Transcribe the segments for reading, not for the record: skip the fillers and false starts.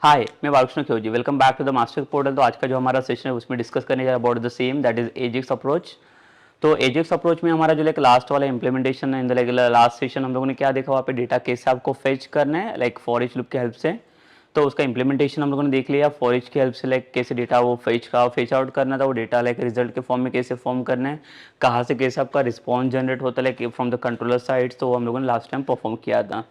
हाय, मैं Balkrishna Khiyoji. Welcome back to the master portal. तो आज का जो हमारा सेशन है उसमें डिस्कस करने जा रहा है about the same, that is AJAX approach. तो एजिक्स अप्रोच में हमारा जो लाइक लास्ट वाला इंप्लीमेंटेशन है, in the like last session हम लोगों ने क्या देखा, वहाँ पे डेटा कैसे आपको फेच करना है लाइक फॉर ईच लूप की हेल्प से। तो उसका इंप्लीमेंटेशन हम लोगों ने देख लिया। फॉर ईच की हेल्प से लाइक कैसे डेटा वो फेच आउट करना था, वो डेटा लाइक रिजल्ट के फॉर्म में कैसे फॉर्म करना है, कहाँ से कैसे आपका रिस्पॉन्स जनरेट होता है like from the controller side. तो वो हम लोगों ने लास्ट टाइम परफॉर्म किया था।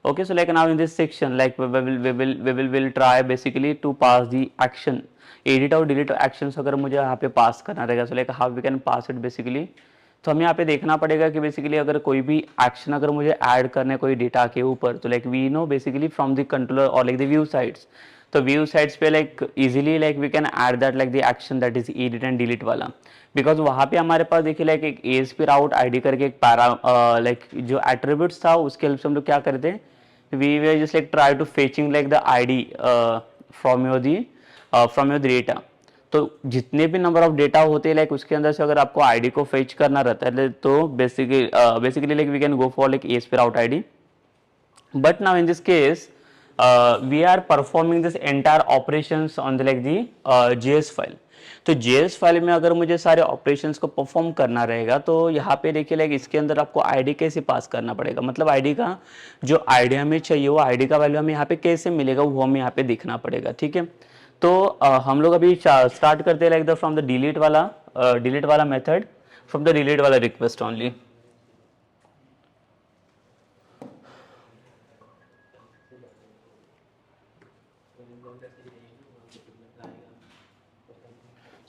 Okay, so like now in this section, like we will try basically to pass the action, edit और delete actions अगर मुझे यहाँ पे पास करना रहेगा, so like how we can pass it basically। तो हमें यहाँ पे देखना पड़ेगा कि बेसिकली अगर कोई भी एक्शन अगर मुझे ऐड करना है कोई डेटा के ऊपर, तो like we know basically from the controller और लाइक द व्यू साइड्स। तो व्यू साइड्स पे like easily like we can add that like the action that is edit and delete वाला। बिकॉज वहाँ पे हमारे पास देखिए लाइक एक ASP राउट आईडी करके एक पैरा लाइक जो एट्रीब्यूट्स था उसके हेल्प से हम लोग क्या करते हैं, we were just like try to fetching like the ID from your data। तो जितने भी नंबर ऑफ डेटा होते हैं लाइक उसके अंदर से अगर आपको आईडी को फेच करना रहता है तो basically like we can go for like ASP route ID. but now in this case we are performing this entire operations on the like the JS file। तो JS फाइल में अगर मुझे सारे ऑपरेशंस को परफॉर्म करना रहेगा तो यहाँ पे देखिए लाइक इसके अंदर आपको आईडी कैसे पास करना पड़ेगा, मतलब आईडी का जो आईडी हमें चाहिए वो आईडी का वैल्यू हमें यहाँ पे कैसे मिलेगा वो हमें यहाँ पे देखना पड़ेगा। ठीक है, तो हम लोग अभी स्टार्ट करते हैं like the from the delete वाला मेथड, फ्रॉम द डिलीट वाला रिक्वेस्ट ओनली।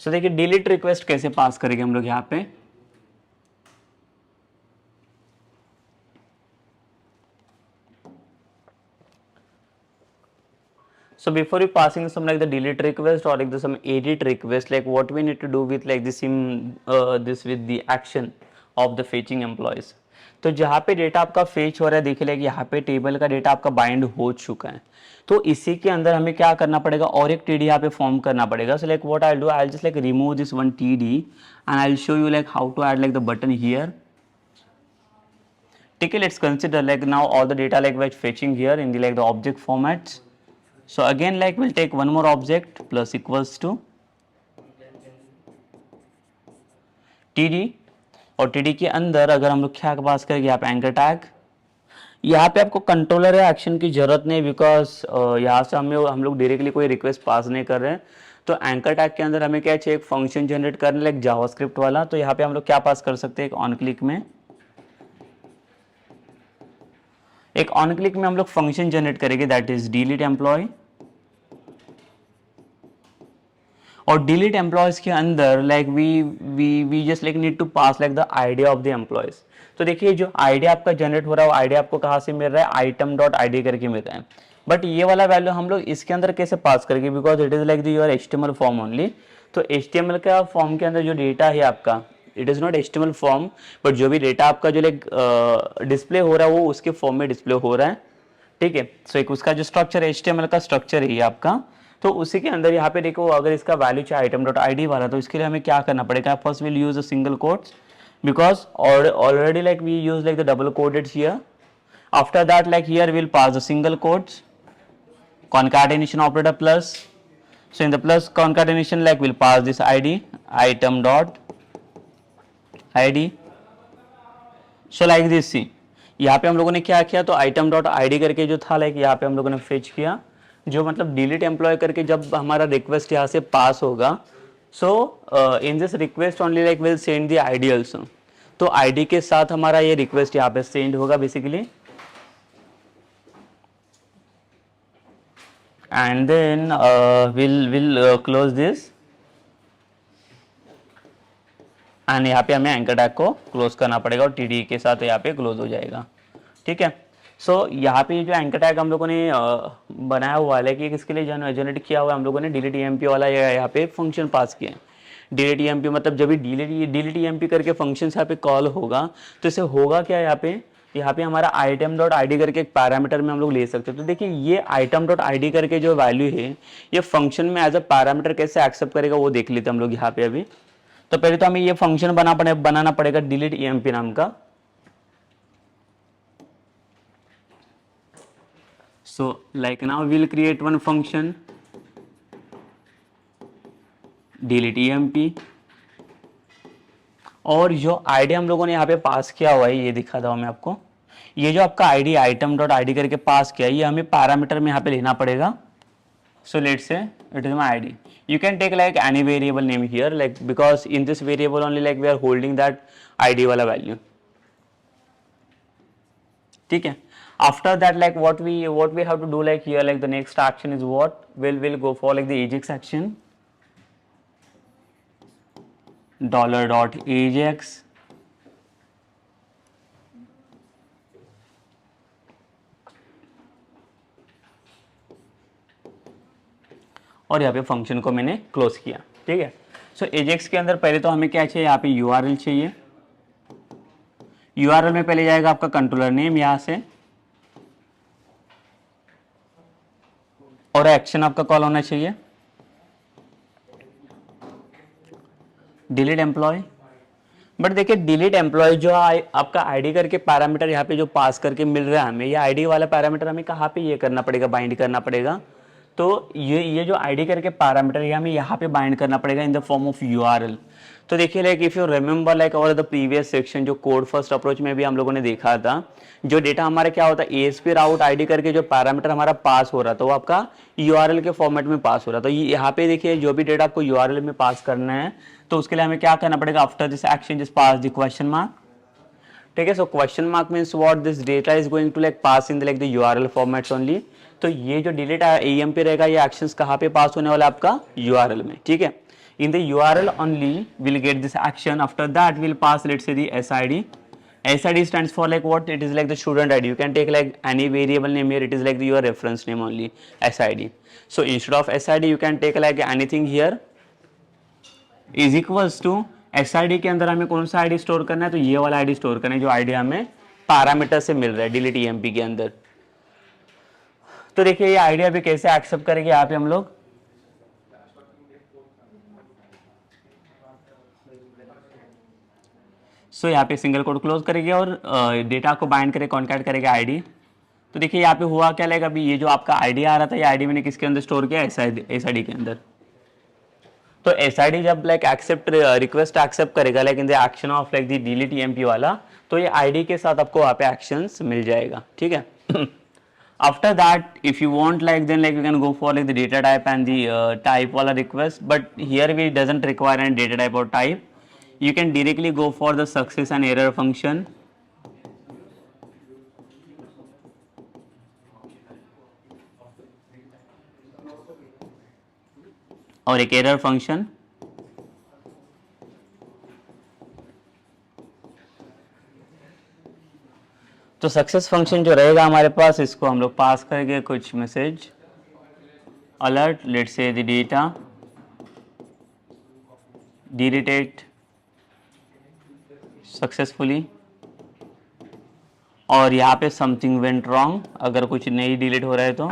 सो देखिए डिलीट रिक्वेस्ट कैसे पास करेंगे हम लोग यहाँ पे। So before you passing some like the delete request or like the some edit request, like what we need to do with like this with the action of the fetching employees। तो जहाँ पे data आपका fetch हो रहा है देखिए like यहाँ पे टेबल का डेटा आपका बाइंड हो चुका है। तो इसी के अंदर हमें क्या करना पड़ेगा और एक TD यहाँ पे फॉर्म करना पड़ेगा। So like what I do, I just like remove this one TD and I show you like how to add like the button here. ठीक है, let's consider like now all the data like was fetching here in the like the object formats. So again like we'll take one more object plus equals to TD और TD के अंदर अगर हम लोग क्या पास करेंगे यहाँ पे एंकर टैग। यहाँ पे आपको कंट्रोलर या एक्शन की जरूरत नहीं, बिकॉज यहाँ से हम लोग डायरेक्टली कोई रिक्वेस्ट पास नहीं कर रहे हैं। तो एंकर टैग के अंदर हमें क्या चाहिए, एक फंक्शन जनरेट करने लाइक जावास्क्रिप्ट वाला। तो यहाँ पे हम लोग क्या पास कर सकते हैं, एक ऑन क्लिक में हम लोग फंक्शन जनरेट करेंगे दैट इज डिलीट एम्प्लॉय। और डिलीट एम्प्लॉयज के अंदर like we just like need to pass like the idea of the employees. तो देखिए जो आइडिया आपका जनरेट हो रहा है वो आइडिया आपको कहाँ से मिल रहा है, आइटम डॉट आईडी करके मिल रहा है। बट ये वाला वैल्यू हम लोग इसके अंदर कैसे पास करेंगे, because it is like your HTML form only. तो HTML का फॉर्म के अंदर जो डेटा है आपका, it is not HTML form, but जो भी डेटा आपका जो लाइक डिस्प्ले हो रहा है वो उसके फॉर्म में डिस्प्ले हो रहा है। ठीक है, सो एक उसका जो स्ट्रक्चर HTML का स्ट्रक्चर है आपका, तो उसी के अंदर यहाँ पे देखो अगर इसका वैल्यू चाहिए आइटम डॉट आईडी वाला, तो इसके लिए हमें क्या करना पड़ेगा, first will use a single quotes because already like we use like the double coated here. After that like here will pass the single quotes concatenation operator plus, so in the plus concatenation like we'll pass this id item dot id। so like this see यहाँ पे हम लोगों ने क्या किया, तो item dot id करके जो था लाइक यहाँ पे हम लोगों ने फेच किया, जो मतलब डिलीट एम्प्लॉय करके जब हमारा रिक्वेस्ट यहाँ से पास होगा। So in this request only like will send the ID also. तो आईडी के साथ हमारा ये रिक्वेस्ट यहाँ पे सेंड होगा basically, and then will close this एंड यहाँ पे हमें एंकर टैग को क्लोज करना पड़ेगा और TD के साथ यहाँ पे क्लोज हो जाएगा। ठीक है, सो यहाँ पे जो एंकर टैग हम लोगों ने बनाया हुआ है कि किसके लिए जनरेट किया हुआ है, हम लोगों ने डिलीट EMP वाला यहाँ पे फंक्शन पास किया है। डिलीट EMP मतलब जब भी डिलीट EMP करके फंक्शन यहाँ पे कॉल होगा तो इसे होगा क्या, यहाँ पे हमारा आइटम डॉट आईडी करके एक पैरामीटर में हम लोग ले सकते हैं। तो देखिए ये आइटम डॉट आईडी करके जो वैल्यू है ये फंक्शन में एज अ पैरामीटर कैसे एक्सेप्ट करेगा वो देख लेते हैं हम लोग यहाँ पे अभी। तो पहले तो हमें ये फंक्शन बनाना पड़ेगा डिलीट EMP नाम का। So like now we'll create one function delete emp, और जो आईडी हम लोगों ने यहाँ पे पास किया हुआ है ये दिखाता हूँ मैं आपको। ये जो आपका आईडी आइटम डॉट आईडी करके पास किया है ये हमें पैरामीटर में यहाँ पे लेना पड़ेगा। So let's say it is my ID. You can take like any variable name here, like because in this variable only like we are holding that ID वाला value. ठीक है। After that like what we have to do like here like the next action is what we'll go for like the ajax action $.ajax और यहाँ पे function को मैंने close किया। ठीक है। सो एजेक्स के अंदर पहले तो हमें क्या चाहिए, यहाँ पे यूआरएल चाहिए। यूआरएल में पहले जाएगा आपका कंट्रोलर नेम यहाँ से, और एक्शन आपका कॉल होना चाहिए डिलीट एम्प्लॉय। बट देखिए डिलीट एम्प्लॉय जो आपका आईडी करके पैरामीटर यहाँ पे जो पास करके मिल रहा है हमें, ये आईडी वाला पैरामीटर हमें कहाँ पे ये करना पड़ेगा, बाइंड करना पड़ेगा। तो ये जो आईडी करके पैरामीटर ये हमें यहाँ पे बाइंड करना पड़ेगा in the form of URL. तो देखिए like if you remember like और द प्रीवियस सेक्शन जो कोड फर्स्ट अप्रोच में भी हम लोगों ने देखा था, जो डेटा हमारा क्या होता है एएसपी राउट आईडी करके जो पैरामीटर हमारा पास हो रहा था वो आपका यूआरएल के फॉर्मेट में पास हो रहा था। तो यहाँ पे देखिए जो भी डेटा आपको यूआरएल में पास करना है तो उसके लिए हमें क्या करना पड़ेगा, after this action just pass the question mark. ठीक है। So question mark means what this data is going to like pass in like the URL formats only. तो ये जो डिलीट एएमपी रहेगा ये एक्शंस कहाँ पे पास होने वाला आपका यूआरएल में। ठीक है। In the URL only will get this action, after that will pass let's say the SID. SID stands for like what? It is like the student ID. You can take like any variable name here. It is like your reference name only, SID. So instead of SID, you can take like anything here. Is equals to SID के अंदर हमें कौन सा ID store करना है, तो ये वाला ID स्टोर करना है जो ID हमें पैरामीटर से मिल रहा है डिलीट EMP के अंदर। तो देखिए ये आइडिया भी कैसे एक्सेप्ट करेंगे यहाँ पे हम लोग। सो यहाँ पे सिंगल कोड क्लोज करेंगे और डेटा को बाइंड करके कॉन्कैट करेंगे आईडी। तो देखिए यहाँ पे हुआ क्या, लाइक अभी ये जो आपका आईडी आ रहा था ये आईडी मैंने किसके अंदर स्टोर किया, एसआईडी के अंदर। तो एसआईडी जब लाइक एक्सेप्ट रिक्वेस्ट एक्सेप्ट करेगा like in the action of like the delete EMP वाला, तो ये आईडी के साथ आपको वहाँ पे एक्शंस मिल जाएगा। ठीक है। After that, if you want like then like you can go for like the data type and the type wala request, but here we doesn't require any data type or type. You can directly go for the success and error function. और एक error function. तो success function जो रहेगा हमारे पास, इसको हम लोग पास करेंगे कुछ message alert, let's say the data deleted successfully, और यहाँ पे समथिंग वेंट रॉन्ग, अगर कुछ नहीं डिलीट हो रहा है तो।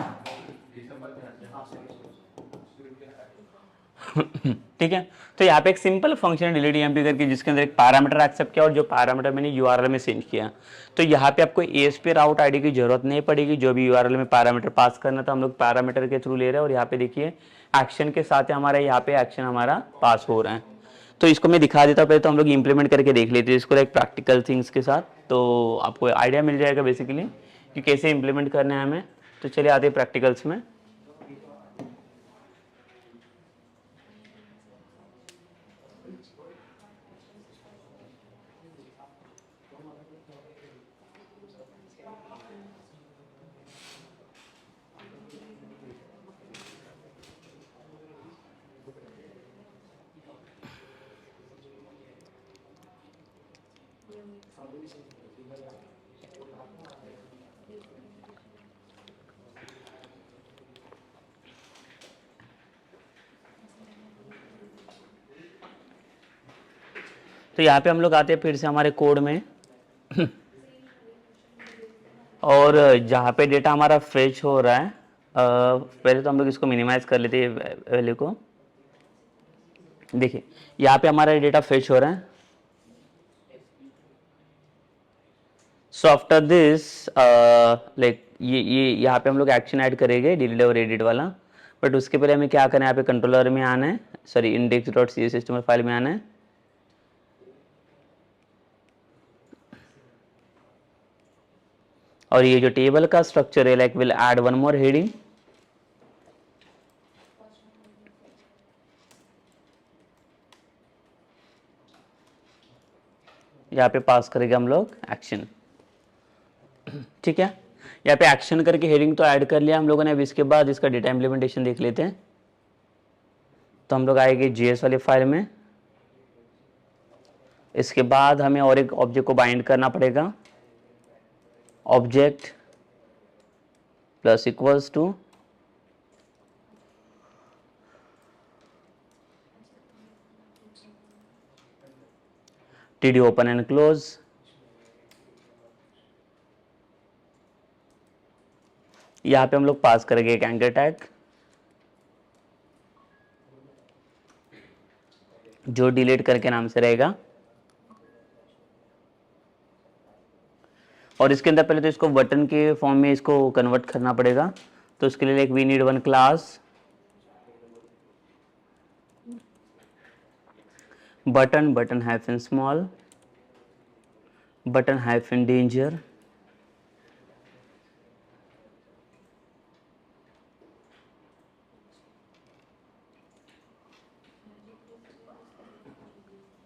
ठीक है। तो यहाँ पे एक सिंपल फंक्शन डिलीट ईएमपी करके जिसके अंदर एक पैरामीटर एक्सेप्ट किया और जो पैरामीटर मैंने यूआरएल में सेंड किया। तो यहाँ पे आपको एएसपी राउट आईडी की जरूरत नहीं पड़ेगी, जो भी यूआरएल में पैरामीटर पास करना था हम लोग पैरामीटर के थ्रू ले रहे हैं, और यहाँ पे देखिए एक्शन के साथ हमारा यहाँ पे एक्शन हमारा पास हो रहा है। तो इसको मैं दिखा देता हूँ, पहले तो हम लोग इम्प्लीमेंट करके देख लेते हैं इसको एक प्रैक्टिकल थिंग्स के साथ, तो आपको आइडिया मिल जाएगा बेसिकली कि कैसे इम्प्लीमेंट करना है हमें। तो चलिए आते हैं प्रैक्टिकल्स में। तो यहाँ पे हम लोग आते हैं फिर से हमारे कोड में और जहाँ पे डेटा हमारा फेच हो रहा है, पहले तो हम लोग इसको मिनिमाइज कर लेते हैं वैल्यू को। देखिए यहाँ पे हमारा डेटा फेच हो रहा है। सो आफ्टर दिस लाइक ये यहाँ पे हम लोग एक्शन ऐड करेंगे डिलीट और एडिट वाला, बट उसके पहले हमें क्या करना है, यहाँ पे कंट्रोलर में आना है, sorry index dot C S system file में आना है, और ये जो टेबल का स्ट्रक्चर है like will add one more heading, यहाँ पे पास करेंगे हम लोग एक्शन। ठीक है, यहाँ पे एक्शन करके हेडिंग तो ऐड कर लिया हम लोगों ने। अब इसके बाद इसका डेटा इम्प्लीमेंटेशन देख लेते हैं। तो हम लोग आएंगे जीएस वाली फाइल में, इसके बाद हमें और एक ऑब्जेक्ट को बाइंड करना पड़ेगा, object plus equals to TD open and close, यहाँ पे हम लोग पास करेंगे एक एंकर टैग जो डिलीट करके नाम से रहेगा, और इसके अंदर पहले तो इसको बटन के फॉर्म में इसको कन्वर्ट करना पड़ेगा। तो उसके लिए एक we need one class button, button hyphen small, button hyphen danger,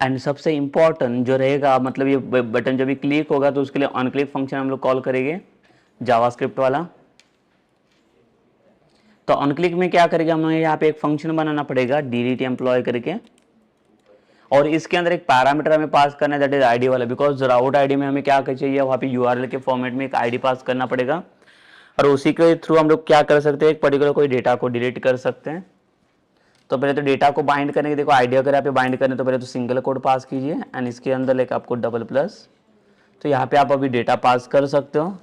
and सबसे इंपॉर्टेंट जो रहेगा, मतलब ये बटन जब भी क्लिक होगा तो उसके लिए ऑन क्लिक फंक्शन हम लोग कॉल करेंगे जावास्क्रिप्ट वाला। तो ऑन क्लिक में क्या करेंगे, हमें यहाँ पे एक फंक्शन बनाना पड़ेगा डिलीट एम्प्लॉय करके, और इसके अंदर एक पैरामीटर हमें पास करना है दैट इज आईडी वाला, बिकॉज राउट आईडी में हमें क्या चाहिए, वहाँ पे यूआरएल के फॉर्मेट में एक आईडी पास करना पड़ेगा, और उसी के थ्रू हम लोग क्या कर सकते हैं, एक पर्टिकुलर कोई डेटा को डिलीट कर सकते हैं। तो पहले तो डेटा को बाइंड करने के, देखो आईडी अगर यहाँ पे बाइंड करने तो पहले तो सिंगल कोड पास कीजिए, एंड इसके अंदर लेकर आपको डबल प्लस, तो यहाँ पे आप अभी डेटा पास कर सकते हो।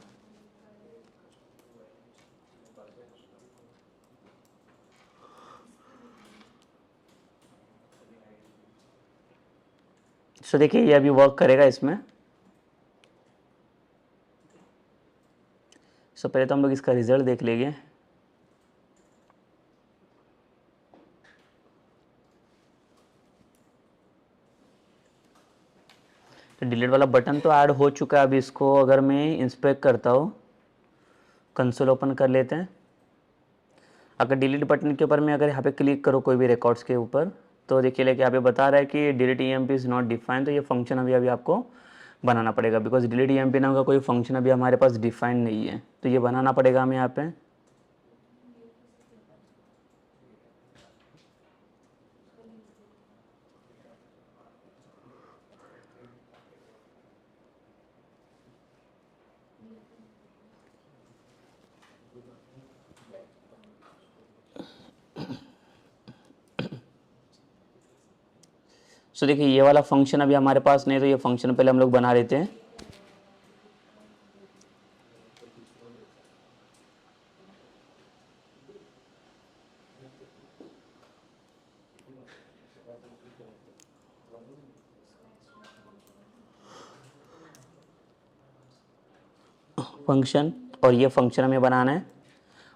सो देखिए ये अभी वर्क करेगा इसमें। सो पहले तो हम लोग इसका रिजल्ट देख लेंगे। तो डिलीट वाला बटन तो ऐड हो चुका है। अभी इसको अगर मैं इंस्पेक्ट करता हूँ, कंसोल ओपन कर लेते हैं। अगर डिलीट बटन के ऊपर मैं अगर यहाँ पे क्लिक करूँ कोई भी रिकॉर्ड्स के ऊपर, तो देखिए लेके यहाँ पे बता रहा है कि delete EMP is not defined. तो ये फंक्शन अभी आपको बनाना पड़ेगा, बिकॉज डिलीट ईएमपी नाम का कोई फंक्शन अभी हमारे पास डिफाइंड नहीं है, तो ये बनाना पड़ेगा हमें यहाँ पे। सो देखिए ये वाला फंक्शन अभी हमारे पास नहीं है, तो ये फंक्शन पहले हम लोग बना लेते हैं। फंक्शन, और ये फंक्शन हमें बनाना है।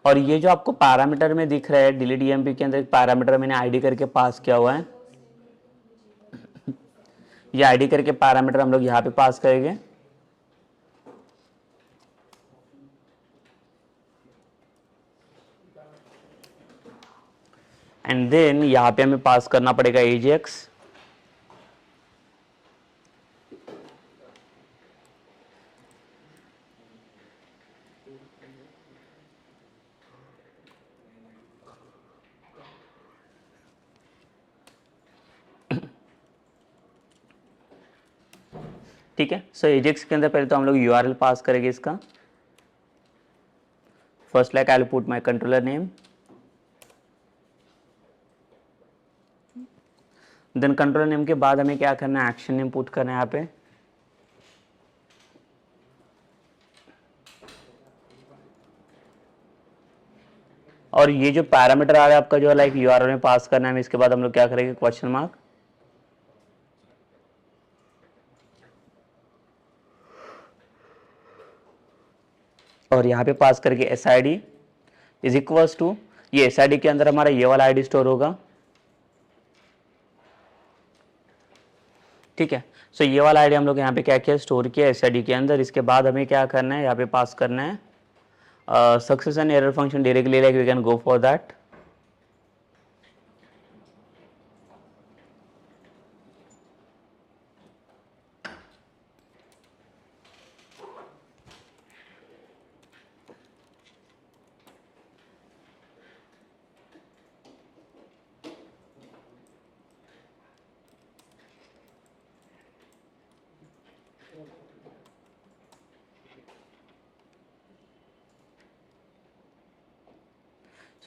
और ये जो आपको पैरामीटर में दिख रहा है डिलीट ईएमपी के अंदर एक पैरामीटर मैंने आईडी करके पास किया हुआ है, ये आईडी करके पैरामीटर हम लोग यहाँ पे पास करेंगे। एंड देन यहाँ पे हमें पास करना पड़ेगा एजेक्स, ठीक है। सो एजेक्स के अंदर पहले तो हम लोग यूआरएल पास करेंगे इसका। First like I will put my controller name, then controller name के बाद हमें क्या करना है, एक्शन नेम पुट करना है यहाँ पे। और ये जो पैरामीटर आ रहा है आपका जो लाइक यूआरएल में पास करना है, इसके बाद हम लोग क्या करेंगे, क्वेश्चन मार्क, और यहाँ पे पास करके S I D is equals to, ये एस आई डी के अंदर हमारा ये वाला आईडी स्टोर होगा, ठीक है। सो ये वाला आईडी हम लोग यहाँ पे क्या किया, स्टोर किया एस आई डी के अंदर। इसके बाद हमें क्या करना है, यहाँ पे पास करना है success and error function directly, like we can go for that.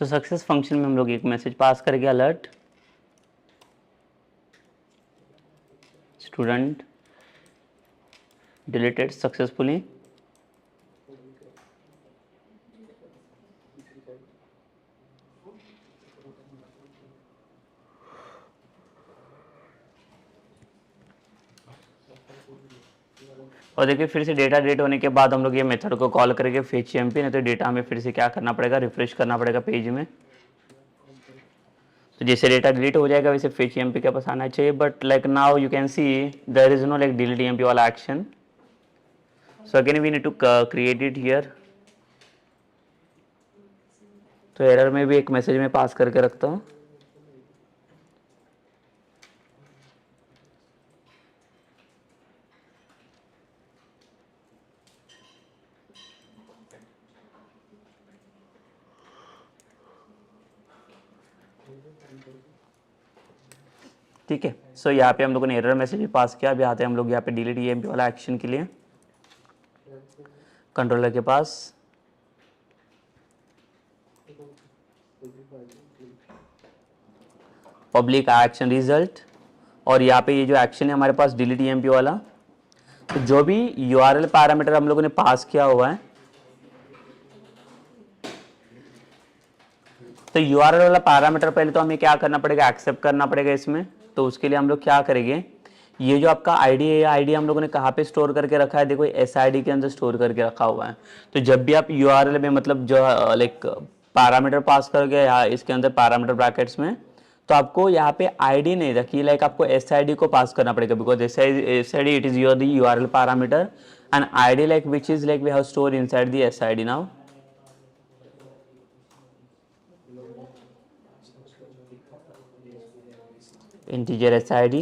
So success function में हम लोग एक मैसेज पास करेंगे, अलर्ट स्टूडेंट डिलीटेड सक्सेसफुली। और देखिए फिर से डेटा डिलीट होने के बाद हम लोग ये मेथड को कॉल करेंगे फेच एमपी, नहीं तो डेटा हमें फिर से क्या करना पड़ेगा, रिफ्रेश करना पड़ेगा पेज में। तो जैसे डेटा डिलीट हो जाएगा वैसे फेच एमपी के पास आना चाहिए, but like now you can see there is no like delete MP वाला action. So again we need to create it here. तो एरर में भी एक मैसेज में पास करके रखता हूँ। ठीक है, सो यहाँ पे हम लोगों ने एरर मैसेज भी पास किया। अभी आते हैं हम लोग यहाँ पे डिलीट ईएमपी वाला एक्शन के लिए कंट्रोलर के पास। पब्लिक एक्शन रिजल्ट, और यहाँ पे ये जो एक्शन है हमारे पास डिलीट ईएमपी वाला, तो जो भी यूआरएल पैरामीटर हम लोगों ने पास किया हुआ है, तो यूआरएल वाला पैरामीटर पहले तो हमें क्या करना पड़ेगा, एक्सेप्ट करना पड़ेगा इसमें। तो उसके लिए हम लोग क्या करेंगे, ये जो आपका आईडी है, आईडी हम लोगों ने कहाँ पे स्टोर करके रखा है, देखो एस आईडी के अंदर स्टोर करके रखा हुआ है। तो जब भी आप यूआरएल में मतलब जो लाइक पैरामीटर पास करोगे या इसके अंदर पैरामीटर ब्रैकेट्स में, तो आपको यहाँ पे आईडी नहीं रखी, लाइक आपको एस आई डी को पास करना पड़ेगा, because S I D it is your the URL parameter and ID like which is like we have store inside the S I D. Now integer SID,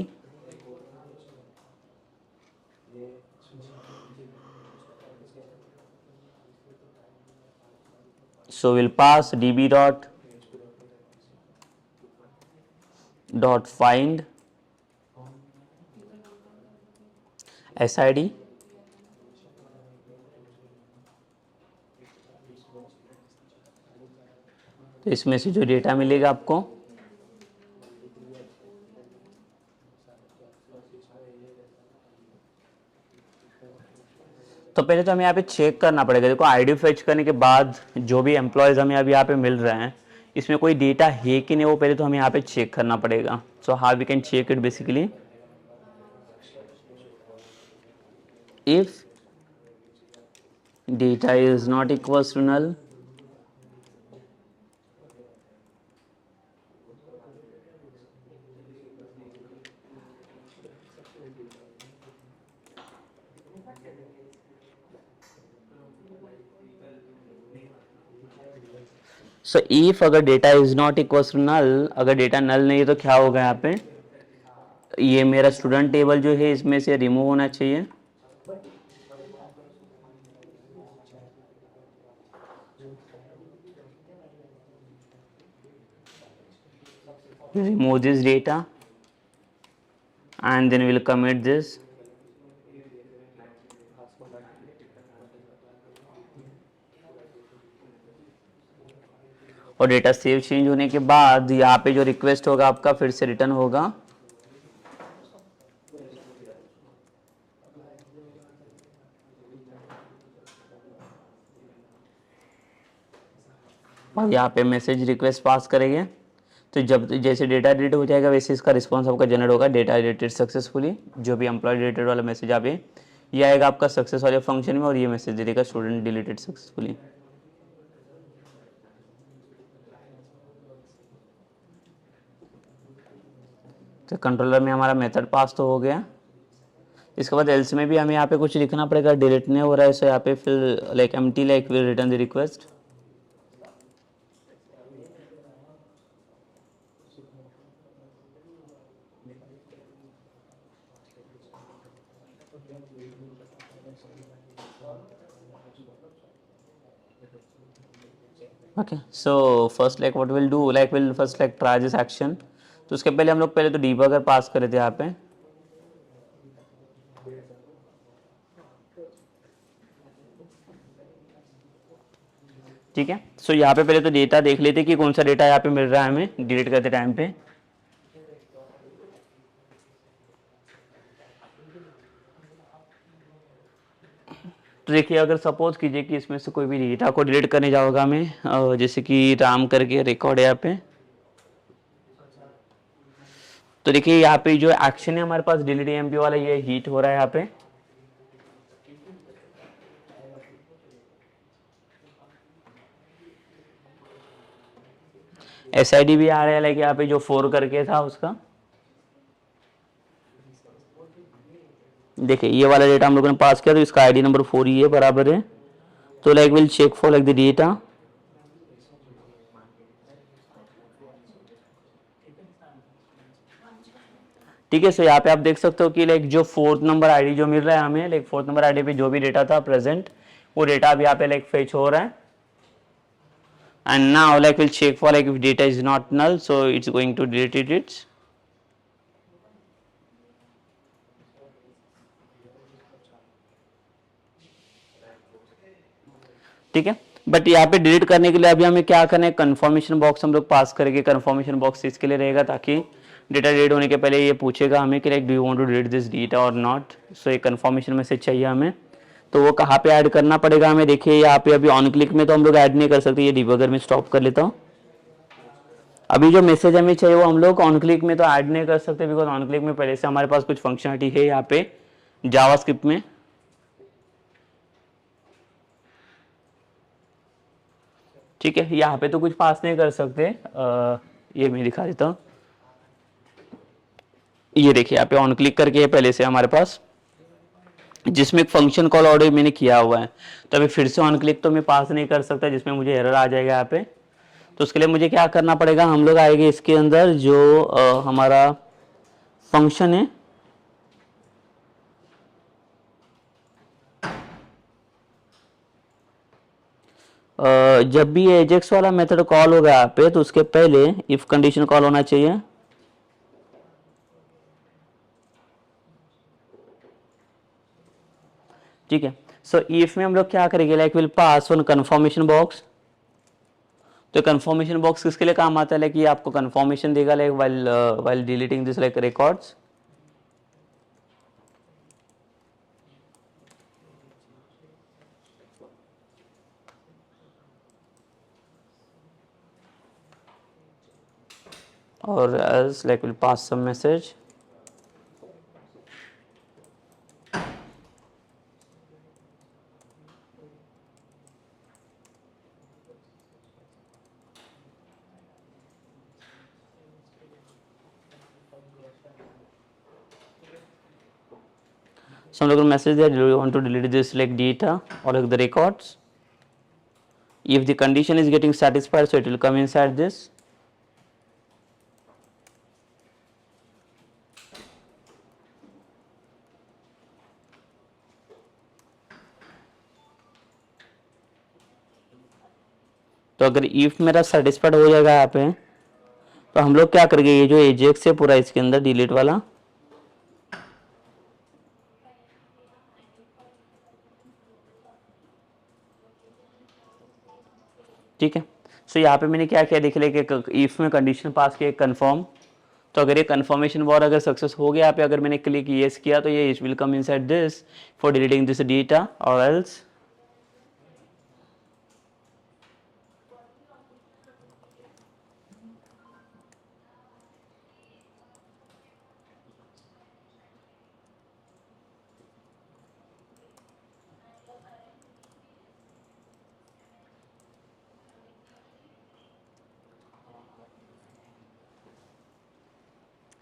so we'll pass db dot find SID, तो इसमें से जो data मिलेगा आपको, तो पहले तो हमें यहाँ पे चेक करना पड़ेगा। देखो आईडी फेच करने के बाद जो भी एम्प्लॉयज़ हमें अभी यहाँ पे मिल रहे हैं, इसमें कोई डेटा है कि नहीं, वो पहले तो हमें यहाँ पे चेक करना पड़ेगा। So how we can check it, basically if data is not equals to null, so if अगर data is not equals to null, अगर डेटा नल नहीं है तो क्या होगा, यहाँ पे ये मेरा स्टूडेंट टेबल जो है इसमें से रिमूव होना चाहिए। remove this data and then we'll commit this। और डेटा सेव चेंज होने के बाद यहाँ पे जो रिक्वेस्ट होगा आपका फिर से रिटर्न होगा। और यहाँ पे मैसेज रिक्वेस्ट पास करेंगे, तो जब जैसे डेटा डिलीट हो जाएगा वैसे इसका रिस्पॉन्स आपका जनरेट होगा, डेटा डिलीटेड सक्सेसफुली। जो भी एम्प्लॉय डिलीटेड वाला मैसेज आप ये आएगा आपका सक्सेस वाले फंक्शन में और ये मैसेज दे देगा स्टूडेंट डिलीटेड सक्सेसफुली। तो कंट्रोलर में हमारा मेथड पास तो हो गया। इसके बाद एल्स में भी हमें यहाँ पे कुछ लिखना पड़ेगा, डिलीट नहीं हो रहा है सो यहाँ पे फिर like empty like will return the request. Okay so first like what will do, like will first like try this action. तो उसके पहले हम लोग पहले तो डीबगर पास करे थे यहाँ पे। ठीक है, सो यहाँ पे पहले तो डेटा देख लेते कि कौन सा डेटा यहाँ पे मिल रहा है हमें डिलीट करते टाइम पे। तो देखिए अगर सपोज कीजिए कि इसमें से कोई भी डेटा को डिलीट करने जाओगा मैं, जैसे कि राम करके रिकॉर्ड है यहाँ पे। तो देखिए यहाँ पे जो एक्शन है हमारे पास डिलीट एमपी वाला ये हीट हो रहा है यहाँ पे। SID भी आ रहा है लाइक यहाँ पे जो 4 करके था उसका। देखिए ये वाला डेटा हम लोगों ने पास किया तो इसका आईडी नंबर 4 ही है, बराबर है। तो like will check for like the data. ठीक है, सो यहाँ पे आप देख सकते हो कि लाइक जो 4th नंबर आईडी जो मिल रहा है हमें, लाइक 4th नंबर आईडी पे जो भी डेटा था प्रेजेंट वो डेटा अब यहाँ पे लाइक फेच हो रहा है। And now like will check for like if data is not null so it's going to delete it. ठीक है, बट यहाँ पे डिलीट करने के लिए अभी हमें क्या करना है, कंफर्मेशन बॉक्स हम लोग पास करेंगे। कंफर्मेशन बॉक्स इसके लिए रहेगा ताकि डेटा डिलीट होने के पहले ये पूछेगा हमें कि like do you want to delete this data और नॉट। सो एक कंफर्मेशन मैसेज चाहिए हमें, तो वो कहाँ पे ऐड करना पड़ेगा हमें। देखिए यहाँ पे अभी ऑन क्लिक में तो हम लोग ऐड नहीं कर सकते, ये डिबगर में स्टॉप कर लेता हूँ। अभी जो मैसेज हमें चाहिए वो हम लोग ऑन क्लिक में तो ऐड नहीं कर सकते बिकॉज ऑन क्लिक में पहले से हमारे पास कुछ फंक्शनलिटी है यहाँ पे जावास्क्रिप्ट में। ठीक है, यहाँ पे तो कुछ पास नहीं कर सकते। ये मैं दिखा देता हूँ। ये देखिए यहाँ पे ऑन क्लिक करके है पहले से हमारे पास, जिसमें एक फंक्शन कॉल ऑर्डर मैंने किया हुआ है। तो अभी फिर से ऑन क्लिक तो मैं पास नहीं कर सकता जिसमें मुझे एरर आ जाएगा यहाँ पे। तो उसके लिए मुझे क्या करना पड़ेगा, हम लोग आएंगे इसके अंदर जो हमारा फंक्शन है, जब भी एजेक्स वाला मेथड कॉल होगा यहाँ पे तो उसके पहले इफ कंडीशन कॉल होना चाहिए। ठीक है, सो इफ में हम लोग क्या करेंगे, like will pass one confirmation box. तो कंफर्मेशन बॉक्स किसके लिए काम आता है, लाइक ये आपको कंफर्मेशन देगा like while deleting this like records. or else like will pass some message। So I'm going to message that do you want to delete this like data or like the records. If the condition is getting satisfied so it will come inside this। तो अगर if मेरा satisfied हो जाएगा यहाँ पे तो हम लोग क्या करेंगे, ये जो एजेक्स है पूरा इसके अंदर डिलीट वाला, ठीक है। सो यहाँ पे मैंने क्या किया देख लिया कि इफ में कंडीशन पास किया कंफर्म। तो अगर ये कंफर्मेशन वॉर अगर सक्सेस हो गया यहाँ पे, अगर मैंने क्लिक येस किया तो ये will come inside this for deleting this data और एल्स।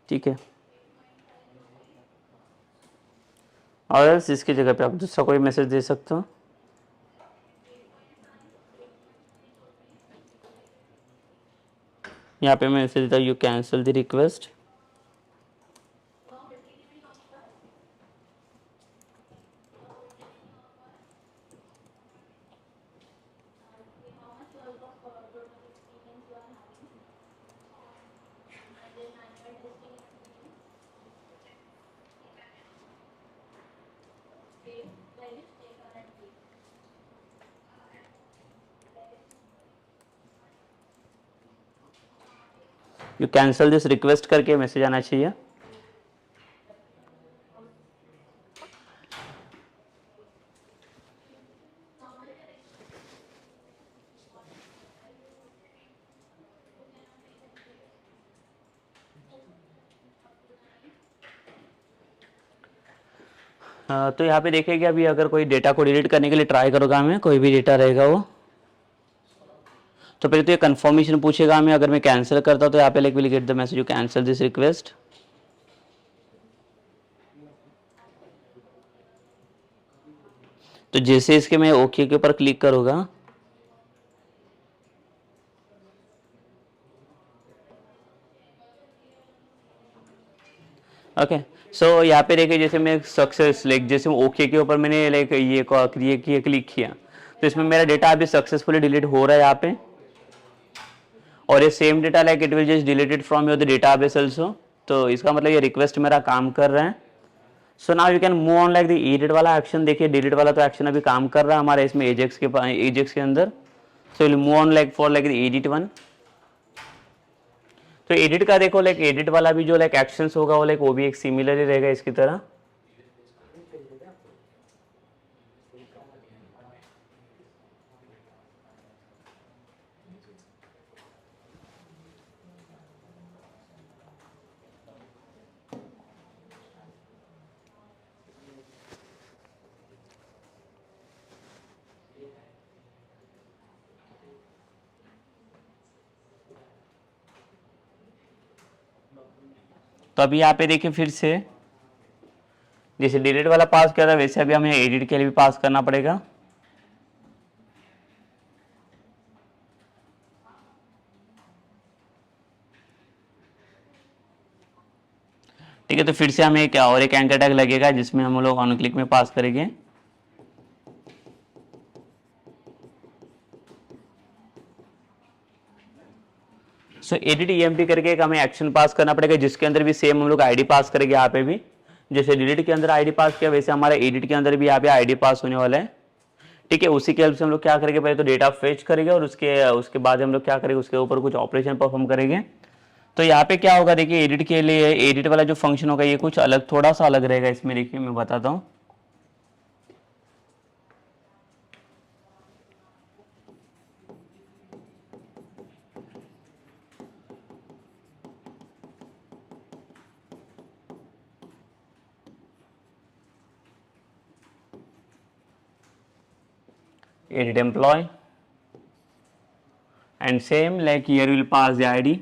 ठीक है। और इसकी जगह पे आप दूसरा कोई मैसेज दे सकते हो। यहाँ पे मैं मैसेज देता हूँ, you cancel the request. You cancel this request करके मैसेज आना चाहिए। तो यहाँ पे देखिए कि अभी अगर कोई डेटा को डिलीट करने के लिए ट्राई करोगा, हमें कोई भी डेटा रहेगा वो, तो पहले तो ये कंफर्मेशन पूछेगा हमें। अगर मैं कैंसिल करता हूँ तो यहाँ पे like will get the message you cancel this request. तो जैसे इसके मैं ओके के ऊपर क्लिक करूँगा, ओके। सो यहाँ पे देखिए जैसे मैं सक्सेस लाइक जैसे ओके के ऊपर मैंने लाइक ये क्लिक किया, तो इसमें मेरा डेटा अभी सक्सेसफुली डिलीट हो रहा है यहाँ पे। और ये same data like it will just deleted from your database also. तो इसका मतलब ये रिक्वेस्ट मेरा काम कर रहा है। So now you can move on like the edit वाला एक्शन। देखिए डिलीट वाला तो एक्शन अभी काम कर रहा है हमारे इसमें एजेक्स के अंदर। So will move on like for like the edit one. तो एडिट का देखो लाइक एडिट वाला भी जो लाइक एक्शंस होगा वो लाइक वो भी एक सिमिलर ही रहेगा इसकी तरह। तो अभी यहाँ पे देखिए फिर से जैसे डिलीट वाला पास किया था वैसे अभी हमें एडिट के लिए भी पास करना पड़ेगा। ठीक है, तो फिर से हमें क्या और एक एंकर टैग लगेगा जिसमें हम लोग ऑन क्लिक में पास करेंगे। सो एडिट ईएमपी करके एक हमें एक्शन पास करना पड़ेगा जिसके अंदर भी सेम हम लोग आईडी पास करेंगे। यहाँ पे भी जैसे डिलीट के अंदर आईडी पास किया वैसे हमारे एडिट के अंदर भी यहाँ पे आईडी पास होने वाला है। ठीक है, उसी की हेल्प से हम लोग क्या करेंगे, पहले तो डेटा फेच करेंगे और उसके बाद हम लोग क्या करेंगे, उसके ऊपर कुछ ऑपरेशन परफॉर्म करेंगे। तो यहाँ पे क्या होगा देखिए, एडिट के लिए एडिट वाला जो फंक्शन होगा ये कुछ अलग, थोड़ा सा अलग रहेगा इसमें। देखिए मैं बताता हूँ। edit employee and same like here we will pass the id।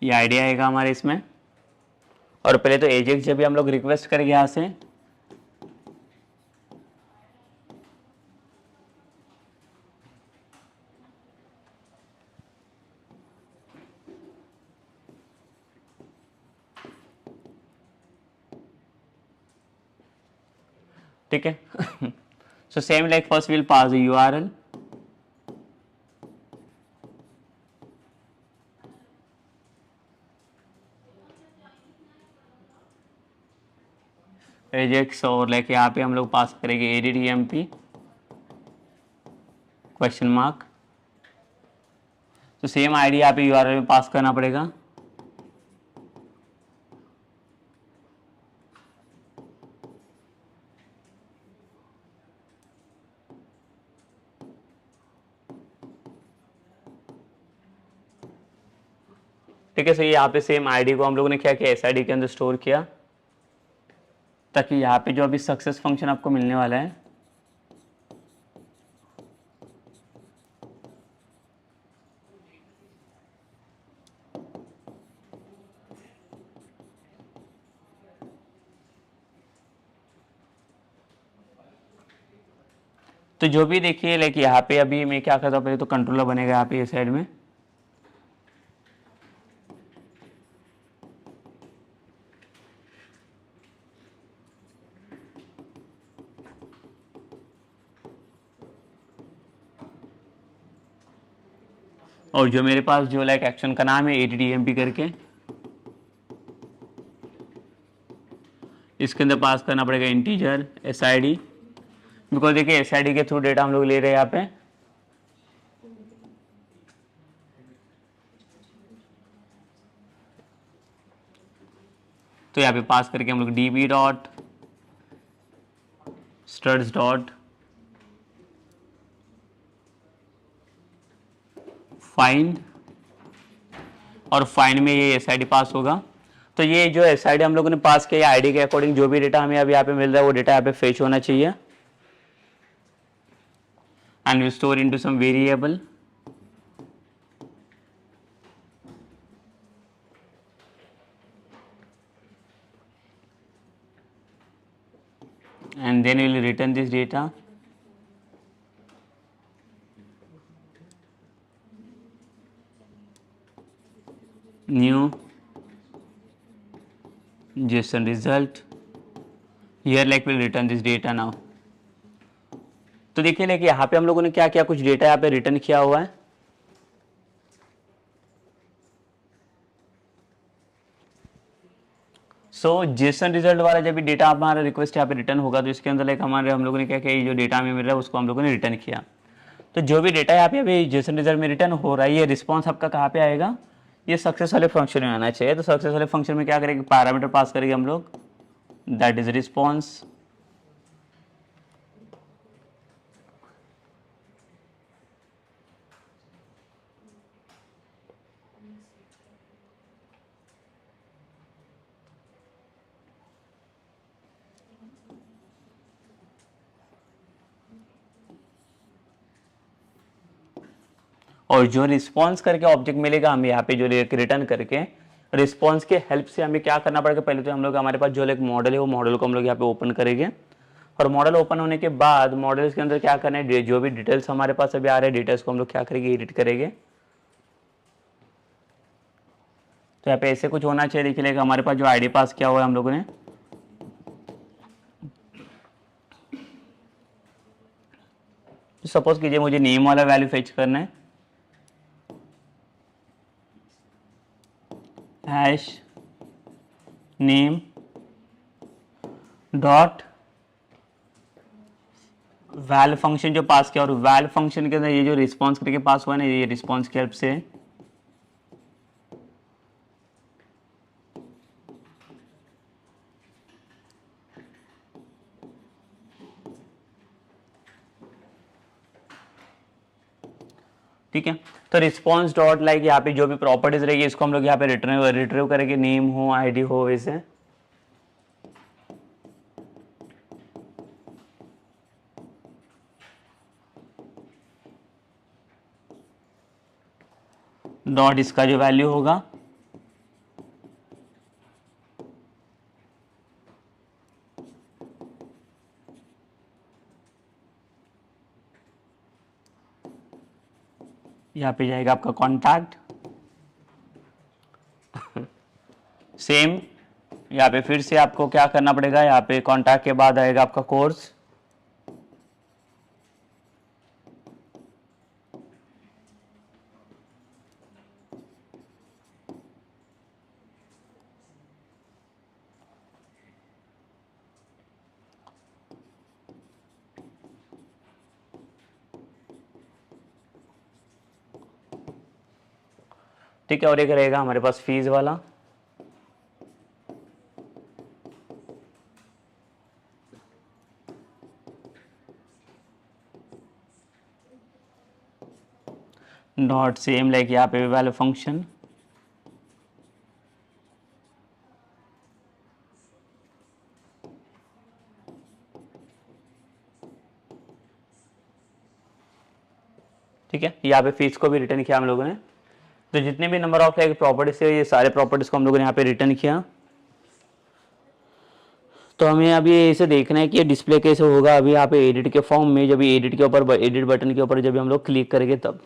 ये आईडी आएगा हमारे इसमें। और पहले तो एजेक्स जब भी हम लोग रिक्वेस्ट करेंगे यहाँ से, ठीक है। So same like first will pass the URL, Ajax और लाइक यहाँ पे हम लोग पास करेंगे एडिट ईएमपी क्वेश्चन मार्क। तो सेम आईडी यहाँ पे यूआरएल में पास करना पड़ेगा। ठीक है, सो यहाँ पे सेम आईडी को हम लोगों ने क्या किया, एसआईडी के अंदर स्टोर किया ताकि यहाँ पे जो अभी सक्सेस फंक्शन आपको मिलने वाला है तो जो भी देखिए लाइक यहाँ पे अभी मैं क्या करता हूँ, पहले तो कंट्रोलर बनेगा यहाँ पे इस साइड में, और जो मेरे पास जो लाइक एक्शन का नाम है ADDMP करके, इसके अंदर पास करना पड़ेगा इंटीजर SID, बिकॉज देखिए SID के थ्रू डेटा हम लोग ले रहे हैं यहाँ पे। तो यहाँ पे पास करके हम लोग DB dot studs dot find, और फाइंड में ये SID पास होगा। तो ये जो SID हम लोगों ने पास किया आईडी के अकॉर्डिंग जो भी डेटा हमें अभी यहाँ पे मिल रहा है वो डेटा यहाँ पे फेच होना चाहिए, and we store into some variable, and then we will return this data new JSON result, here like we'll return this data now। तो देखिए लाइक यहाँ पे हम लोगों ने क्या किया, कुछ डेटा यहाँ पे रिटर्न किया हुआ है। सो जेसन रिजल्ट वाला जब भी डेटा हमारा रिक्वेस्ट यहाँ पे रिटर्न होगा तो इसके अंदर लाइक हमारे हम लोगों ने क्या किया, ये जो डेटा हमें मिल रहा है उसको हम लोगों ने रिटर्न किया। तो जो भी डेटा यहाँ पे अभी जेसन रिजल्ट में रिटर्न हो रहा है, ये रिस्पॉन्स आपका कहाँ पे आएगा, ये सक्सेस वाले फंक्शन में आना चाहिए। तो सक्सेस वाले फंक्शन में क्या करेंगे, पैरामीटर पास करेंगे हम लोग, दैट इज रिस्पॉन्स, और जो रिस्पॉन्स करके ऑब्जेक्ट मिलेगा हमें यहाँ पे जो रिटर्न करके रिस्पॉन्स के हेल्प से हमें क्या करना पड़ेगा, पहले तो हम लोग हमारे पास जो एक मॉडल है वो मॉडल को हम लोग यहाँ पे ओपन करेंगे, और मॉडल ओपन होने के बाद मॉडल्स के अंदर क्या करना है, जो भी डिटेल्स हमारे पास अभी आ रहे हैं डिटेल्स को हम लोग क्या करेंगे, एडिट करेंगे। तो यहाँ पे ऐसे कुछ होना चाहिए, देखिए हमारे पास जो आईडी पास किया हुआ है हम लोगों ने, सपोज कीजिए मुझे नेम वाला वैल्यू फेच करना है, hash name dot val function जो पास किया, और वैल फंक्शन के अंदर ये जो रिस्पॉन्स करके पास हुआ है ना, ये रिस्पॉन्स की हेल्प से ठीक है। तो रिस्पॉन्स डॉट लाइक यहाँ पे जो भी प्रॉपर्टीज रहेगी इसको हम लोग यहाँ पे रिट्रीव करेंगे, नेम हो आईडी हो वैसे। डॉट इसका जो वैल्यू होगा यहाँ पे जाएगा आपका कॉन्टैक्ट, सेम यहाँ पे फिर से आपको क्या करना पड़ेगा, यहाँ पे कॉन्टैक्ट के बाद आएगा आपका कोर्स, ठीक है। और एक रहेगा हमारे पास फीस वाला, डॉट सेम लाइक यहाँ पे वाला फंक्शन, ठीक है। यहाँ पे फीस को भी रिटर्न किया हम लोगों ने। तो जितने भी नंबर ऑफ लाइक प्रॉपर्टीज है ये सारे प्रॉपर्टीज को हम लोगों ने यहाँ पे रिटर्न किया। तो हमें अभी इसे देखना है कि ये डिस्प्ले कैसे होगा अभी यहाँ पे एडिट के फॉर्म में, जब एडिट के ऊपर एडिट बटन के ऊपर जब हम लोग क्लिक करेंगे तब।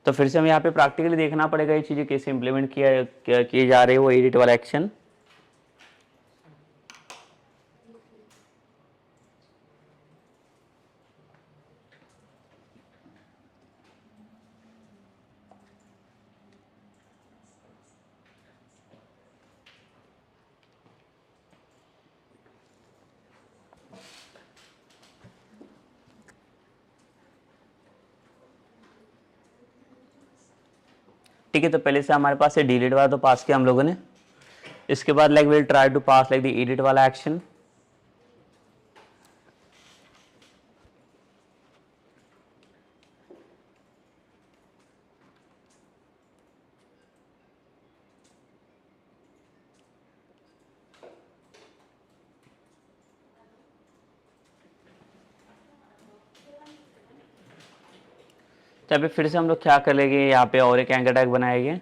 तो फिर से हमें यहाँ पे प्रैक्टिकली देखना पड़ेगा ये चीज़ें कैसे इंप्लीमेंट किए जा रहे हैं वो एडिट वाला एक्शन। ठीक है, तो पहले से हमारे पास है डिलीट वाला तो पास किया हम लोगों ने। इसके बाद like will try to pass like the edit वाला एक्शन। तो यहाँ पे फिर से हम लोग क्या कर लेंगे, यहाँ पे और एक एंकर टैग बनाएंगे। तो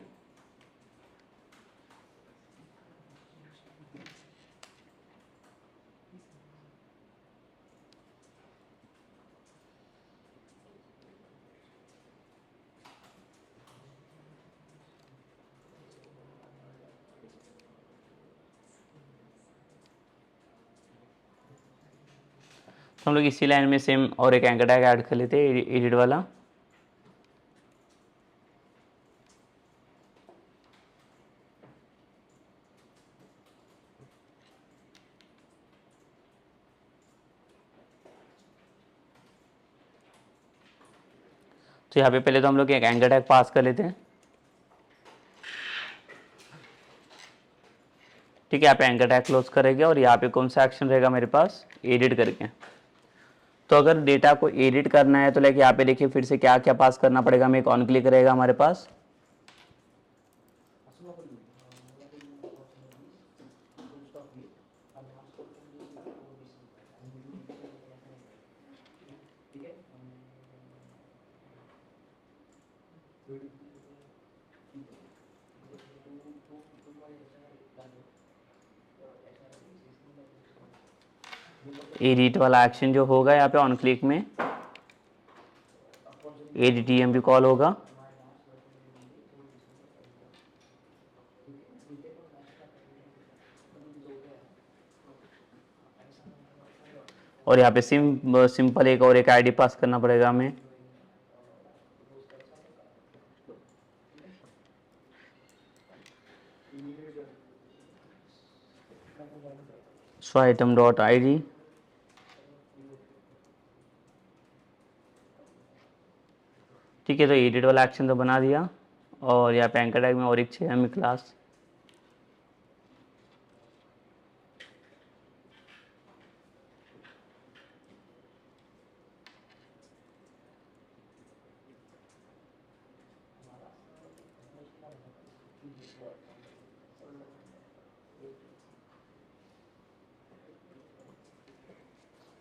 हम लोग इसी लाइन में सेम और एक एंकर टैग ऐड कर लेते हैं एडिट वाला। तो यहाँ पे पहले तो हम लोग एक एंकर टैग पास कर लेते हैं। ठीक है, यहाँ पे एंकर टैग क्लोज करेंगे और यहाँ पे कौन सा एक्शन रहेगा मेरे पास, एडिट करके। तो अगर डेटा को एडिट करना है तो लाइक यहाँ पे देखिए फिर से क्या क्या पास करना पड़ेगा, हमें एक ऑन क्लिक रहेगा हमारे पास। एडिट वाला एक्शन जो होगा यहाँ पे ऑन क्लिक में एडीटीएम भी कॉल होगा। और यहाँ पे सिंपल एक और एक आईडी पास करना पड़ेगा हमें। सो आइटम डॉट ID। ठीक है, तो एडिट वाला एक्शन तो बना दिया और यहाँ पे एंकर टैग में और एक चाहिए हमें क्लास।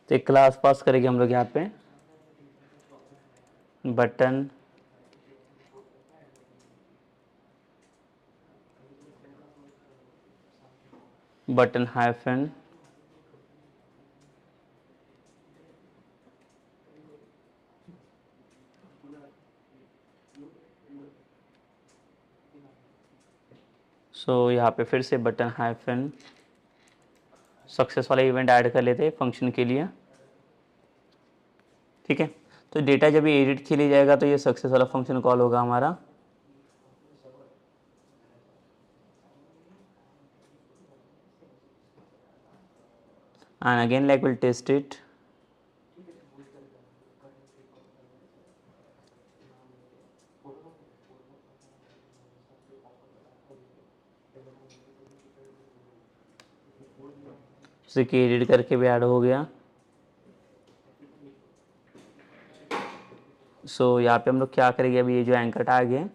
तो एक क्लास पास करेंगे हम लोग यहाँ पे बटन बटन हाइफन सो यहाँ पे फिर से बटन हाइफन सक्सेस वाला इवेंट ऐड कर लेते हैं फंक्शन के लिए। ठीक है, तो डेटा जब ये एडिट के लिए जाएगा तो ये सक्सेस वाला फंक्शन कॉल होगा हमारा। And again like will test it. जैसे कि एडिट करके भी ऐड हो गया। सो यहाँ पे हम लोग क्या करेंगे, अभी ये जो एंकर टैग है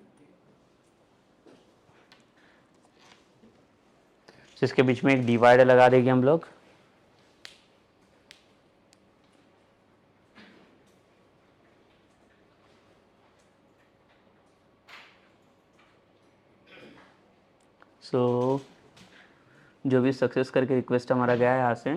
जिसके बीच में एक डिवाइडर लगा देंगे हम लोग। सो जो भी सक्सेस करके रिक्वेस्ट हमारा गया है यहाँ से,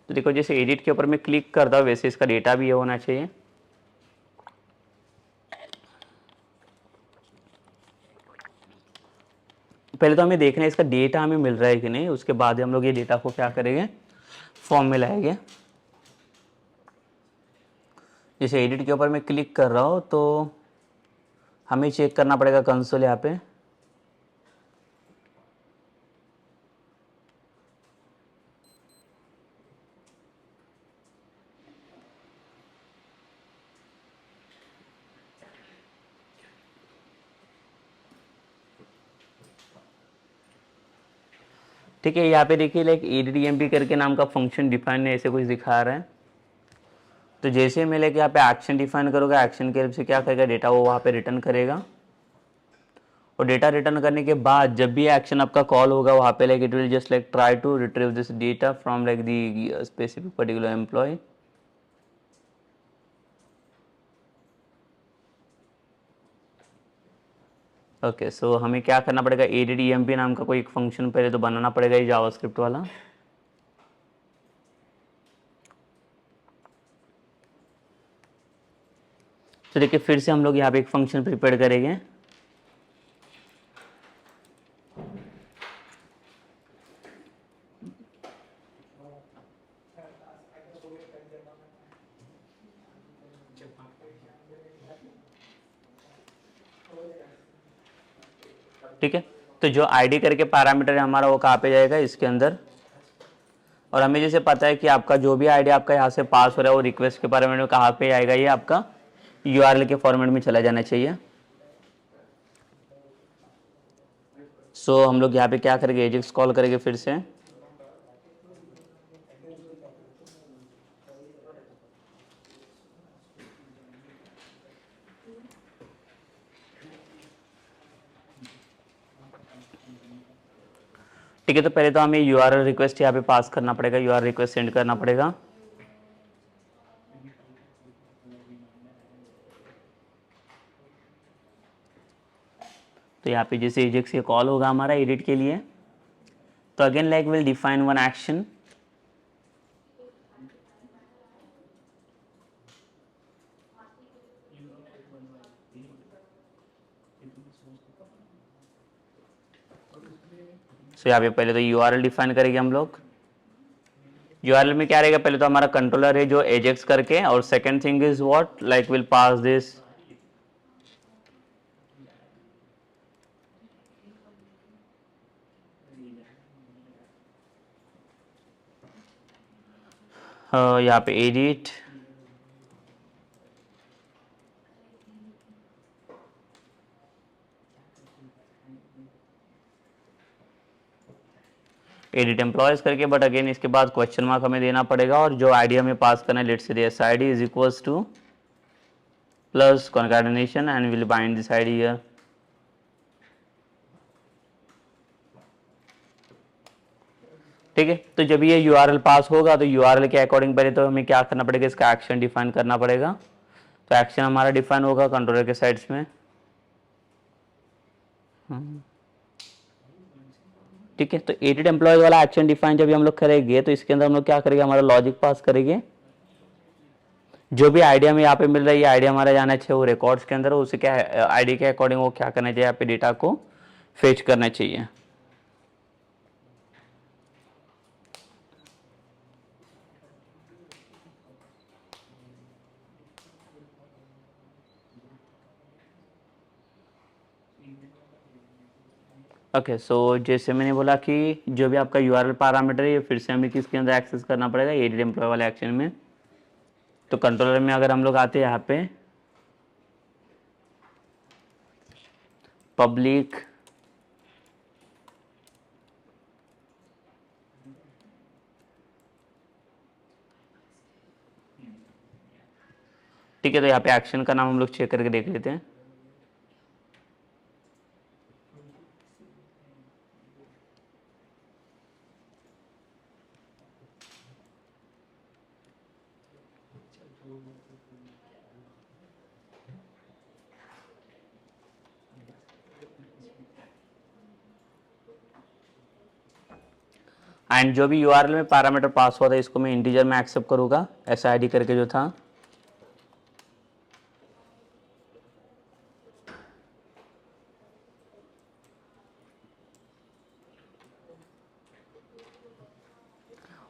तो देखो जैसे एडिट के ऊपर मैं क्लिक करता हूँ वैसे इसका डेटा भी ये होना चाहिए। पहले तो हमें देखना है इसका डेटा हमें मिल रहा है कि नहीं, उसके बाद हम लोग ये डेटा को क्या करेंगे, फॉर्म में लाएंगे। जैसे एडिट के ऊपर मैं क्लिक कर रहा हूँ तो हमें चेक करना पड़ेगा कंसोल यहाँ पे। ठीक है, यहाँ पे देखिए लाइक एडीएमपी करके नाम का फंक्शन डिफाइन है, ऐसे कुछ दिखा रहा है। तो जैसे मैं लेके यहाँ पे एक्शन डिफाइन करूँगा, एक्शन के हेल्प से क्या करेगा, डेटा वो वहाँ पे रिटर्न करेगा। और डेटा रिटर्न करने के बाद जब भी एक्शन आपका कॉल होगा वहाँ पे like it will just like try to retrieve this data from like the specific particular employee. Okay, so हमें क्या करना पड़ेगा, addemp नाम का कोई एक फंक्शन पहले तो बनाना पड़ेगा ये जावास्क्रिप्ट वाला। तो देखिए फिर से हम लोग यहाँ पे एक फंक्शन प्रिपेयर करेंगे। ठीक है, तो जो आईडी करके पैरामीटर है हमारा वो कहाँ पे जाएगा, इसके अंदर। और हमें जैसे पता है कि आपका जो भी आईडी आपका यहाँ से पास हो रहा है वो रिक्वेस्ट के पैरामीटर में कहाँ पे आएगा, ये आपका यूआरएल के फॉर्मेट में चला जाना चाहिए। सो हम लोग यहाँ पे क्या करेंगे, एजेक्स कॉल करेंगे फिर से। ठीक है, तो पहले तो हमें यूआरएल रिक्वेस्ट यहाँ पे पास करना पड़ेगा, यूआरएल रिक्वेस्ट सेंड करना पड़ेगा। तो यहाँ पे जैसे एजेक्स ये कॉल होगा हमारा एडिट के लिए, तो again like will define one action. So यहाँ पे पहले तो यूआरएल डिफाइन करेंगे हम लोग। यूआरएल में क्या रहेगा, पहले तो हमारा कंट्रोलर है जो एजेक्स करके, और second thing is what like will pass this यहाँ पे एडिट। एडिट एम्प्लॉयज करके, बट अगेन इसके बाद क्वेश्चन मार्क हमें देना पड़ेगा, और जो आईडी हमें पास करना है let's say this ID is equals two plus concatenation and will bind this ID here. ठीक है, तो जब ये यूआरएल पास होगा तो यूआरएल के अकॉर्डिंग पहले तो हमें क्या करना पड़ेगा, इसका एक्शन डिफाइन करना पड़ेगा। तो एक्शन हमारा डिफाइन होगा कंट्रोलर के साइड्स में। ठीक है, तो एडिट एम्प्लॉयज वाला एक्शन डिफाइन जब भी हम लोग करेंगे तो इसके अंदर हम लोग क्या करेंगे, हमारा लॉजिक पास करेंगे। जो भी आइडिया में यहाँ पे मिल रहा है ये आइडिया हमारा जाना चाहिए वो रिकॉर्ड्स के अंदर, उसे क्या आईडी के अकॉर्डिंग वो क्या करना चाहिए, यहाँ पे डेटा को फेच करना चाहिए। ओके, सो जैसे मैंने बोला कि जो भी आपका यूआरएल पैरामीटर है ये फिर से हमें किसके अंदर एक्सेस करना पड़ेगा, एडिट एम्प्लॉय वाले एक्शन में। तो कंट्रोलर में अगर हम लोग आते हैं यहाँ पे पब्लिक ठीक है, तो यहाँ पे एक्शन का नाम हम लोग चेक करके देख लेते हैं। एंड जो भी यूआरएल में पैरामीटर पास हुआ था इसको मैं इंटीजर में एक्सेप्ट करूंगा, ऐसा आईडी करके जो था।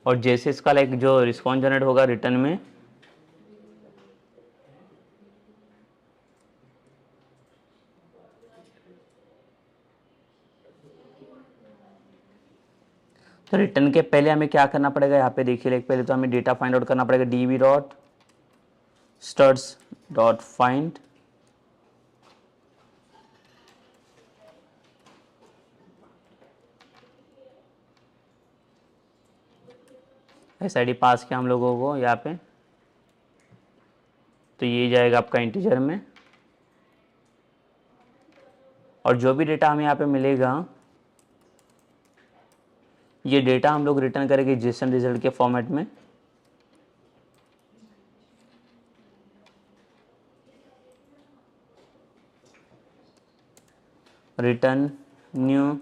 और जैसे इसका लाइक जो रिस्पॉन्स जनरेट होगा रिटर्न में, तो रिटर्न के पहले हमें क्या करना पड़ेगा, यहाँ पे देखिए लाइक पहले तो हमें डेटा फाइंड आउट करना पड़ेगा, DB dot studs dot find, SID pass किया हम लोगों को यहाँ पे, तो ये जाएगा आपका इंटीजर में। और जो भी डेटा हमें यहाँ पे मिलेगा ये डेटा हम लोग रिटर्न करेंगे जेसन रिजल्ट के फॉर्मेट में। रिटर्न न्यू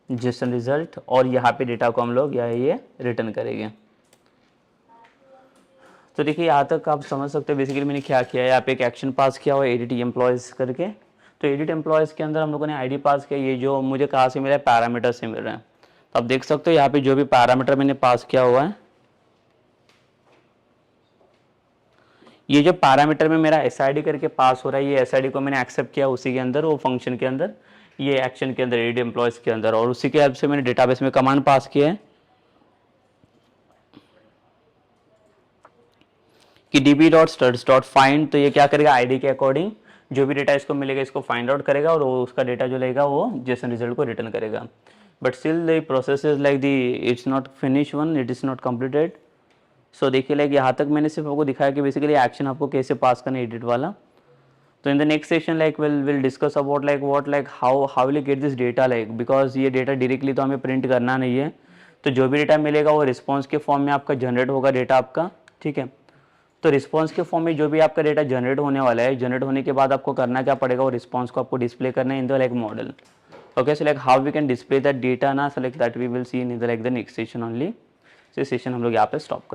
जेसन रिजल्ट, और यहाँ पे डेटा को हम लोग ये रिटर्न करेंगे। तो देखिए यहाँ तक आप समझ सकते हैं बेसिकली मैंने क्या किया है, यहाँ पे एक एक्शन पास किया हुआ है एडिट एम्प्लॉयज़ करके। तो एडिट एम्प्लॉयज़ के अंदर हम लोगों ने आईडी पास किया, ये जो मुझे कहाँ से मिला है, पैरामीटर से मिल रहा है। तो आप देख सकते हो यहाँ पे जो भी पैरामीटर मैंने पास किया हुआ है, ये जो पैरामीटर में मेरा एसआईडी करके पास हो रहा है, ये एसआईडी को मैंने एक्सेप्ट किया उसी के अंदर, वो फंक्शन के अंदर, ये एक्शन के अंदर, एडिट एम्प्लॉयज़ के अंदर, और उसी के हेल्प से मैंने डेटाबेस में कमांड पास किया है कि db.studs.find। तो ये क्या करेगा, आईडी के अकॉर्डिंग जो भी डेटा इसको मिलेगा इसको फाइंड आउट करेगा, और वो उसका डेटा जो लेगा वो जेसन रिजल्ट को रिटर्न करेगा। But still the process is like the it's not finish one, it is not completed. So देखिए लाइक यहाँ तक मैंने सिर्फ आपको दिखाया कि बेसिकली एक्शन आपको कैसे पास करना है एडिट वाला। तो in the next session like will discuss about like what like how will get this data, like because ये डेटा डायरेक्टली तो हमें प्रिंट करना नहीं है, तो जो भी डेटा मिलेगा वो रिस्पॉन्स के फॉर्म में आपका जनरेट होगा डेटा आपका, ठीक है। तो रिस्पॉन्स के फॉर्म में जो भी आपका डेटा जनरेट होने वाला है, जनरेट होने के बाद आपको करना क्या पड़ेगा, वो रिस्पॉन्स को आपको डिस्प्ले करना है in the like model. Okay, so like how we can display that data ना, so like that we will see in the like the next session only. तो सेशन हम लोग यहाँ पे स्टॉप करें।